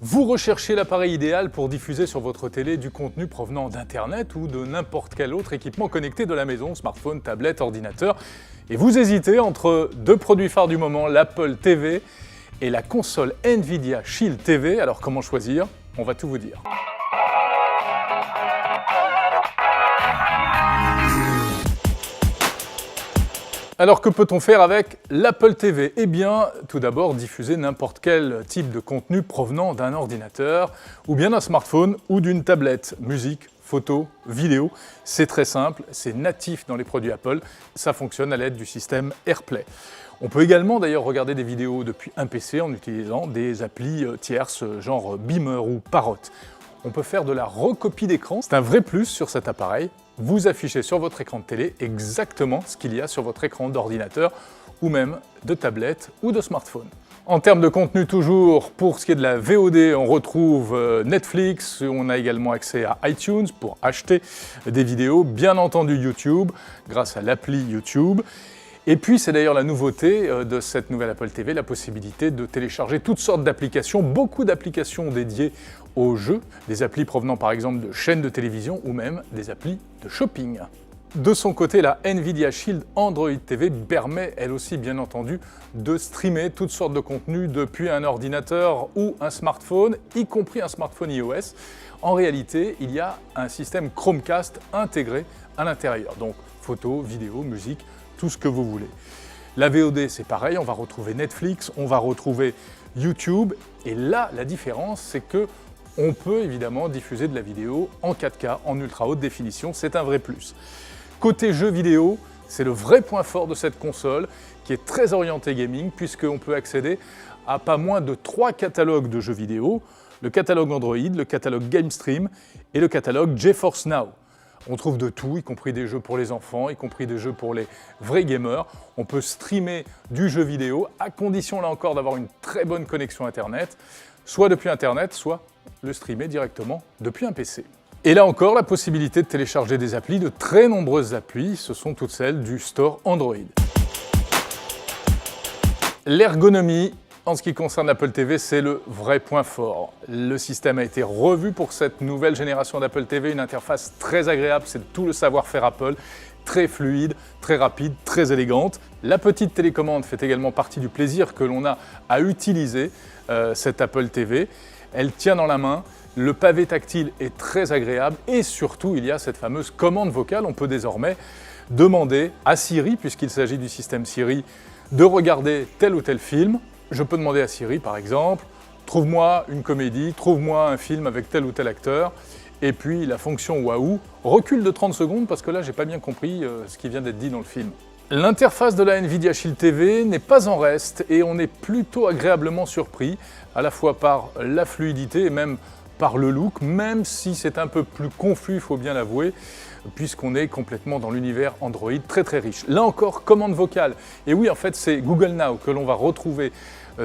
Vous recherchez l'appareil idéal pour diffuser sur votre télé du contenu provenant d'Internet ou de n'importe quel autre équipement connecté de la maison, smartphone, tablette, ordinateur, et vous hésitez entre deux produits phares du moment, l'Apple TV et la console Nvidia Shield TV. Alors comment choisir? On va tout vous dire. Alors que peut-on faire avec l'Apple TV? Eh bien, tout d'abord, diffuser n'importe quel type de contenu provenant d'un ordinateur, ou bien d'un smartphone, ou d'une tablette. Musique, photos, vidéos, c'est très simple, c'est natif dans les produits Apple, ça fonctionne à l'aide du système AirPlay. On peut également d'ailleurs regarder des vidéos depuis un PC en utilisant des applis tierces, genre Beamer ou Parrot. On peut faire de la recopie d'écran, c'est un vrai plus sur cet appareil. Vous affichez sur votre écran de télé exactement ce qu'il y a sur votre écran d'ordinateur ou même de tablette ou de smartphone. En termes de contenu toujours, pour ce qui est de la VOD, on retrouve Netflix, on a également accès à iTunes pour acheter des vidéos, bien entendu YouTube, grâce à l'appli YouTube. Et puis c'est d'ailleurs la nouveauté de cette nouvelle Apple TV, la possibilité de télécharger toutes sortes d'applications, beaucoup d'applications dédiées aux jeux, des applis provenant par exemple de chaînes de télévision ou même des applis de shopping. De son côté, la Nvidia Shield Android TV permet elle aussi bien entendu de streamer toutes sortes de contenus depuis un ordinateur ou un smartphone, y compris un smartphone iOS. En réalité, il y a un système Chromecast intégré à l'intérieur, donc photos, vidéos, musique, tout ce que vous voulez. La VOD, c'est pareil, on va retrouver Netflix, on va retrouver YouTube, et là, la différence, c'est que on peut évidemment diffuser de la vidéo en 4K, en ultra haute définition, c'est un vrai plus. Côté jeux vidéo, c'est le vrai point fort de cette console, qui est très orientée gaming, puisqu'on peut accéder à pas moins de 3 catalogues de jeux vidéo, le catalogue Android, le catalogue GameStream et le catalogue GeForce Now. On trouve de tout, y compris des jeux pour les enfants, y compris des jeux pour les vrais gamers. On peut streamer du jeu vidéo, à condition là encore d'avoir une très bonne connexion Internet, soit depuis Internet, soit le streamer directement depuis un PC. Et là encore, la possibilité de télécharger des applis, de très nombreuses applis, ce sont toutes celles du store Android. L'ergonomie, en ce qui concerne l'Apple TV, c'est le vrai point fort. Le système a été revu pour cette nouvelle génération d'Apple TV, une interface très agréable, c'est tout le savoir-faire Apple, très fluide, très rapide, très élégante. La petite télécommande fait également partie du plaisir que l'on a à utiliser cette Apple TV. Elle tient dans la main, le pavé tactile est très agréable et surtout il y a cette fameuse commande vocale. On peut désormais demander à Siri, puisqu'il s'agit du système Siri, de regarder tel ou tel film. Je peux demander à Siri par exemple, trouve-moi une comédie, trouve-moi un film avec tel ou tel acteur, et puis la fonction Wahoo recule de 30 secondes parce que là j'ai pas bien compris ce qui vient d'être dit dans le film. L'interface de la Nvidia Shield TV n'est pas en reste et on est plutôt agréablement surpris, à la fois par la fluidité et même par le look, même si c'est un peu plus confus, il faut bien l'avouer, puisqu'on est complètement dans l'univers Android très très riche. Là encore, commande vocale. Et oui, en fait, c'est Google Now que l'on va retrouver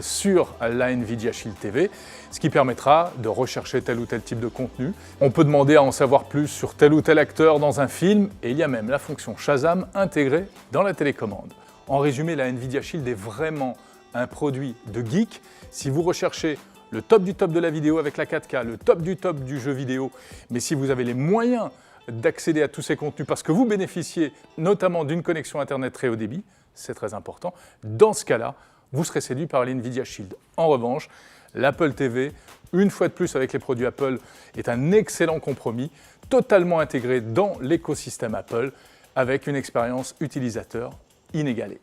sur la Nvidia Shield TV, ce qui permettra de rechercher tel ou tel type de contenu. On peut demander à en savoir plus sur tel ou tel acteur dans un film, et il y a même la fonction Shazam intégrée dans la télécommande. En résumé, la Nvidia Shield est vraiment un produit de geek. Si vous recherchez le top du top de la vidéo avec la 4K, le top du jeu vidéo, mais si vous avez les moyens d'accéder à tous ces contenus parce que vous bénéficiez notamment d'une connexion Internet très haut débit, c'est très important, dans ce cas-là, vous serez séduit par l'Nvidia Shield. En revanche, l'Apple TV, une fois de plus avec les produits Apple, est un excellent compromis, totalement intégré dans l'écosystème Apple, avec une expérience utilisateur inégalée.